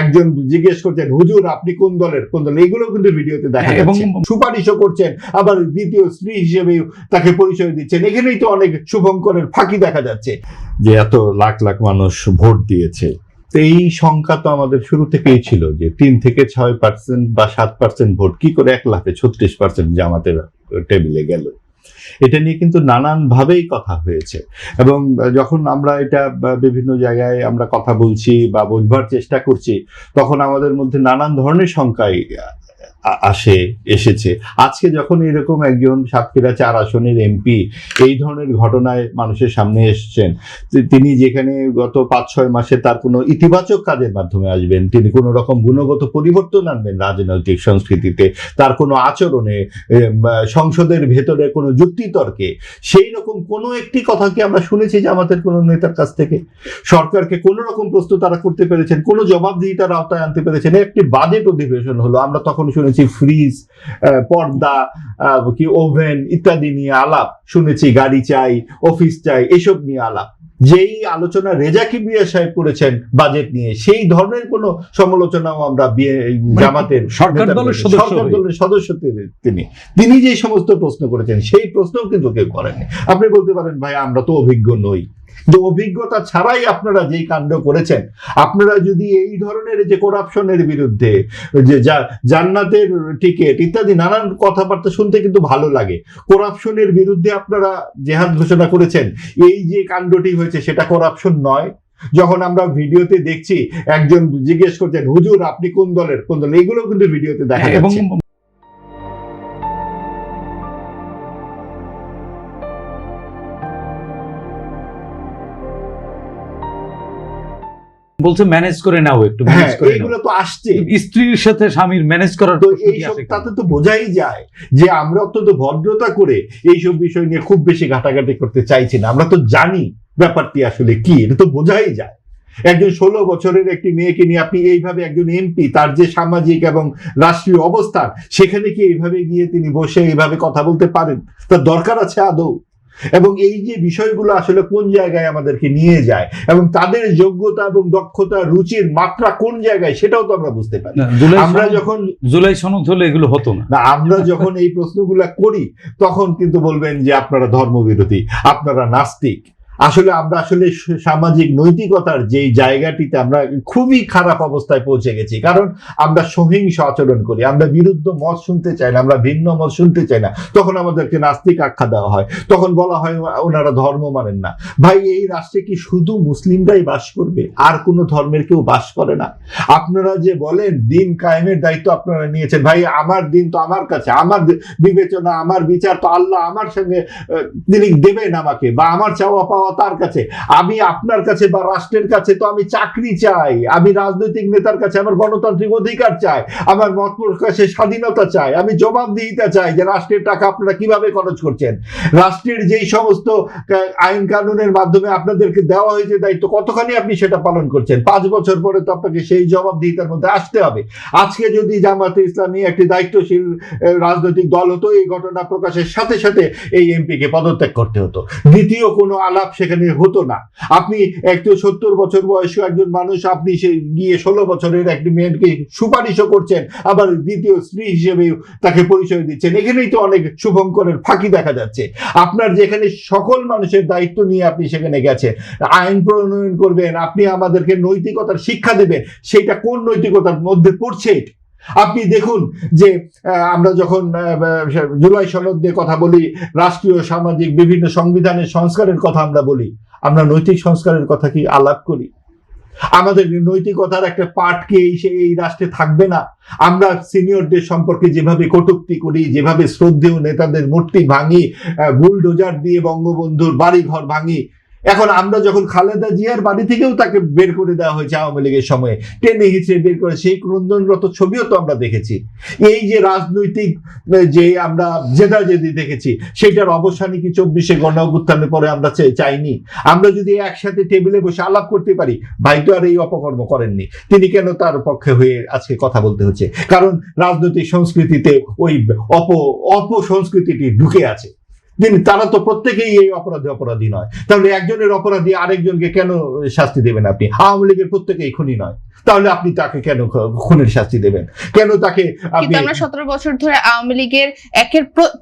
একজন জিজ্ঞেস করছেন হুজুর আপনি কোন দলের, এগুলো কিন্তু ভিডিওতে দেখা যাচ্ছে। সুপারিশও করছেন, আবার দ্বিতীয় স্ত্রী হিসেবে তাকে পরিচয় দিচ্ছেন। এখানেই তো অনেক শুভঙ্করের ফাঁকি দেখা যাচ্ছে যে এত লাখ লাখ মানুষ ভোট দিয়েছে। এই সংখ্যা তো আমাদের শুরু থেকেই ছিল যে 3 থেকে 6% বা 7% ভোট কি করে 1 লাখে 36% জামাতের টেবিলে গেল। এটা নিয়ে কিন্তু নানান ভাবেই কথা হয়েছে, এবং যখন আমরা এটা বিভিন্ন জায়গায় আমরা কথা বলছি বা বোঝবার চেষ্টা করছি, তখন আমাদের মধ্যে নানান ধরনের সংখ্যায় এসেছে। আজকে যখন এরকম একজন সাতক্ষীরা 4 আসনের এমপি এই ধরনের ঘটনায় মানুষের সামনে এসেছেন, তিনি যেখানে গত 5-6 মাসে তার কোনো ইতিবাচক কাজের মাধ্যমে আসবেন, তিনি কোনো রকম গুণগত পরিবর্তন আনবেন রাজনৈতিক সংস্কৃতিতে, তার কোনো আচরণে, সংসদের ভেতরে কোনো যুক্তিতর্কে, সেই রকম কোনো একটি কথা কি আমরা শুনেছি যে আমাদের কোনো নেতার কাছ থেকে? সরকারকে কোনো রকম প্রশ্ন তারা করতে পেরেছেন, কোনো জবাবদিহিতার আওতায় আনতে পেরেছেন? একটি বাজেট অধিবেশন হলো, আমরা তখন শুনেছি ফ্রিজ, পর্দা, কি ওভেন ইত্যাদি নিয়ে আলাপ শুনেছি, গাড়ি চাই, অফিস চাই, এসব নিয়ে আলাপ। যেই আলোচনা রেজা কিবরিয়া সাহেব করেছেন বাজেট নিয়ে, সেই ধরনের কোন সমালোচনাও আমরা জামাতের সরকার দলের সদস্য তিনি যে সমস্ত প্রশ্ন করেছেন সেই প্রশ্নও কিন্তু কেউ করেননি। আপনি বলতে পারেন ভাই আমরা তো অভিজ্ঞ নই, কিন্তু অভিজ্ঞতা ছাড়াই আপনারা যেই কাণ্ড করেছেন, আপনারা যদি এই ধরনের যে করাপশনের বিরুদ্ধে, যে জান্নাতের টিকেট ইত্যাদি নানান কথাবার্তা শুনতে কিন্তু ভালো লাগে, করাপশনের বিরুদ্ধে আপনারা জেহাদ ঘোষণা করেছেন, এই যে কাণ্ডটি হয়েছে সেটা করাপশন নয়? যখন আমরা ভিডিওতে দেখছি একজন জিজ্ঞেস করছেন হুজুর আপনি কোন দলের, এগুলো কিন্তু ভিডিওতে দেখা যাচ্ছে। বলছে ম্যানেজ করে নাও, একটু ম্যানেজ করে নাও, এগুলো তো আসছে স্ত্রীর সাথে স্বামীর ম্যানেজ করার। তো এইসব তাতে তো বোঝাই যায় যে আমরা অত্যন্ত ভদ্রতা করে এইসব বিষয় নিয়ে খুব বেশি ঘাটাঘাটি করতে চাইছি না। আমরা তো জানি ব্যাপারটি আসলে কি, এটা তো বোঝাই যায়। একজন 16 বছরের একটি মেয়েকে নিয়ে আপনি এইভাবে, একজন এমপি, তার যে সামাজিক এবং রাষ্ট্রীয় অবস্থান, সেখানে কি এইভাবে গিয়ে তিনি বসে এইভাবে কথা বলতে পারেন? তার দরকার আছে আদৌ? এবং এই যে বিষয়গুলো আসলে কোন জায়গায় আমাদেরকে নিয়ে যায়, এবং তাদের যোগ্যতা এবং দক্ষতা, রুচির মাত্রা কোন জায়গায়, সেটাও তো আমরা বুঝতে পারি। আমরা যখন জুলাই সনদ হলে এগুলো হতো না। আমরা যখন এই প্রশ্নগুলা করি তখন কিন্তু বলবেন যে আপনারা ধর্মবিরোধী, আপনারা নাস্তিক। আসলে আমরা সামাজিক নৈতিকতার যেই জায়গাটিতে আমরা খুবই খারাপ অবস্থায় পৌঁছে গেছি, কারণ আমরা সহিংস আচরণ করি, আমরা বিরুদ্ধ মত শুনতে চাই না, আমরা ভিন্ন মত শুনতে চাই না, তখন আমাদেরকে নাস্তিক আখ্যা দেওয়া হয়, তখন বলা হয় ওনারা ধর্ম মানেন না। ভাই এই রাষ্ট্রে কি শুধু মুসলিমরাই বাস করবে? আর কোনো ধর্মের কেউ বাস করে না? আপনারা যে বলেন দিন কায়েমের দায়িত্ব আপনারা নিয়েছেন, ভাই আমার দিন তো আমার কাছে, আমার বিবেচনা, আমার বিচার তো আল্লাহ আমার সঙ্গে তিনি দেবেন আমাকে, বা আমার চাওয়া পাওয়া তার কাছে। আমি আপনার কাছে বা রাষ্ট্রের কাছে তো আমি চাকরি চাই, আমি রাজনৈতিক নেতার কাছে আমার গণতান্ত্রিক অধিকার চাই, আমার মত প্রকাশের স্বাধীনতা চাই, আমি জবাবদিহিতা চাই যে রাষ্ট্রের টাকা আপনারা কিভাবে খরচ করছেন, রাষ্ট্রের যেই সমস্ত আইন কানুনের মাধ্যমে আপনাদেরকে দেওয়া হয়েছে দায়িত্ব, কতখানি আপনি সেটা পালন করছেন। 5 বছর পরে তো আপনাকে সেই জবাবদিহিতার মধ্যে আসতে হবে। আজকে যদি জামাতে ইসলামী একটি দায়িত্বশীল রাজনৈতিক দল হতো, এই ঘটনা প্রকাশের সাথে সাথে এই এমপিকে পদত্যাগ করতে হতো, দ্বিতীয় কোনো আলাপ সেখানে হতো না। আপনি একটু 70 বছর বয়স্ক একজন মানুষ, আপনি গিয়ে 16 বছরের একটি মেয়েকে সুপারিশও করছেন, আবার দ্বিতীয় স্ত্রী হিসেবে তাকে পরিচয় দিচ্ছেন। এখানেই তো অনেক শুভঙ্করের ফাঁকি দেখা যাচ্ছে। আপনার যেখানে সকল মানুষের দায়িত্ব নিয়ে আপনি সেখানে গেছেন, আইন প্রণয়ন করবেন, আপনি আমাদেরকে নৈতিকতার শিক্ষা দেবেন, সেটা কোন নৈতিকতার মধ্যে পড়ছে? আপনি দেখুন যে আমরা যখন জুলাই সনদ নিয়ে কথা বলি, রাষ্ট্রীয় সামাজিক বিভিন্ন সংবিধানের সংস্কারের কথা আমরা বলি, আমরা নৈতিক সংস্কারের কথা কি আলাপ করি? আমাদের নৈতিকতার একটা পার্ট কি এই রাষ্ট্রে থাকবে না? আমরা সিনিয়রদের সম্পর্কে যেভাবে কটূক্তি করি, যেভাবে শ্রদ্ধেয় নেতাদের মূর্তি ভাঙি, বুলডোজার দিয়ে বঙ্গবন্ধুর বাড়ি ঘর ভাঙি, এখন আমরা যখন খালেদা জিয়ার বাড়ি থেকেও তাকে বের করে দেওয়া হয়েছে আওয়ামী লীগের সময়ে, টেনে হিচড়ে বের করে, সেই ক্রন্দনরত ছবিও তো আমরা দেখেছি। এই যে রাজনৈতিক যে আমরা জেদাজেদি দেখেছি, সেটার অবসানই কি 24শে গণঅভ্যুত্থানের পরে আমরা চাইনি? আমরা যদি একসাথে টেবিলে বসে আলাপ করতে পারি, ভাই তো আর এই অপকর্ম করেননি, তিনি কেন তার পক্ষে হয়ে আজকে কথা বলতে হচ্ছে? কারণ রাজনৈতিক সংস্কৃতিতে ওই অপসংস্কৃতিটি ঢুকে আছে। তারা তো প্রত্যেকেই এই অপরাধী নয়, তাহলে একজনের অপরাধী আরেকজনকে কেন শাস্তি দেবেন আপনি? আওয়ামী লীগের প্রত্যেকেই খুনি নয়, তাহলে আপনি তাকে কেন খুনের শাস্তি দেবেন? কেন তাকে কিন্তু আমরা 17 বছর ধরে আওয়ামী লীগের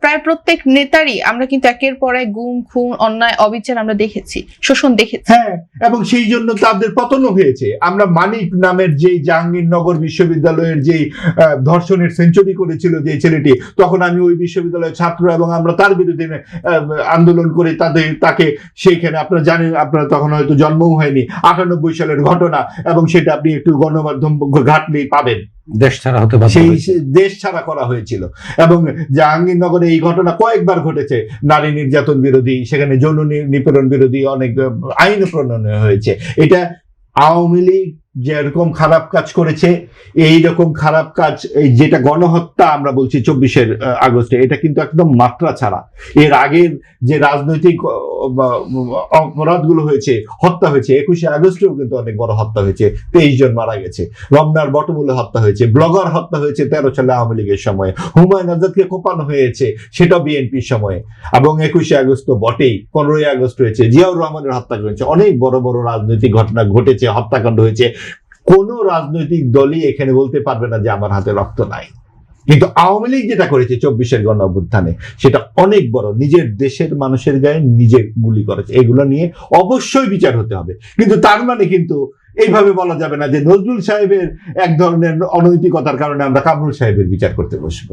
প্রায় প্রত্যেক নেতারই আমরা কিন্তু একের পর এক গুম, খুন, অন্যায়, অবিচার আমরা দেখেছি, শোষণ দেখেছি। হ্যাঁ, এবং সেই জন্য তাদের পতনও হয়েছে। আমরা মানিক নামের যে জাহাঙ্গীরনগর বিশ্ববিদ্যালয়ের যে ধর্ষণের সেঞ্চুরি করেছিল যে ছেলেটি, তখন আমি ওই বিশ্ববিদ্যালয়ের ছাত্র এবং আমরা তার বিরুদ্ধে আন্দোলন করে তাকে সেইখানে, আপনারা জানেন, আপনারা তখন হয়তো জন্মও হয়নি, 98 সালের ঘটনা, এবং সেটা আপনি একটু গণমাধ্যম ঘাটলেই পাবেন। দেশ ছাড়া হতে বাধ্য সেই হয়েছে। দেশ ছাড়া করা হয়েছিল, এবং জাহাঙ্গীরনগরে এই ঘটনা কয়েকবার ঘটেছে। নারী নির্যাতন বিরোধী, সেখানে যৌন নিপীড়ন বিরোধী অনেক আইন প্রণয়ন হয়েছে। এটা আওয়ামী লীগ যেরকম খারাপ কাজ করেছে, এইরকম খারাপ কাজ, এই যেটা গণহত্যা আমরা বলছি 24 আগস্টে, এটা কিন্তু একদম মাত্রা ছাড়া। এর আগের যে রাজনৈতিক অপরাধগুলো হয়েছে, হত্যা হয়েছে, 21 আগস্টেও কিন্তু অনেক বড় হত্যা হয়েছে, 23 জন মারা গেছে। রমনার বটমূলে হত্যা হয়েছে, ব্লগার হত্যা হয়েছে 13 সালে আওয়ামী লীগের সময়ে, হুমায়ুন আজাদকে কোপানো হয়েছে সেটা বিএনপির সময়ে, এবং 21 আগস্ট তো বটেই, 15 আগস্ট হয়েছে, জিয়াউর রহমানের হত্যা করেছে, অনেক বড় বড় রাজনৈতিক ঘটনা ঘটেছে, হত্যাকাণ্ড হয়েছে। কোন রাজনৈতিক দলই এখানে বলতে পারবে না যে আমার হাতে রক্ত নাই। কিন্তু আওয়ামী লীগ যেটা করেছে 24 গণ অভ্যুত্থানে, সেটা অনেক বড়। নিজের দেশের মানুষের গায়ে নিজে গুলি করেছে। এগুলো নিয়ে অবশ্যই বিচার হতে হবে, কিন্তু তার মানে কিন্তু এইভাবে বলা যাবে না যে নজরুল সাহেবের এক ধরনের অনৈতিকতার কারণে আমরা কামরুল সাহেবের বিচার করতে বসবো।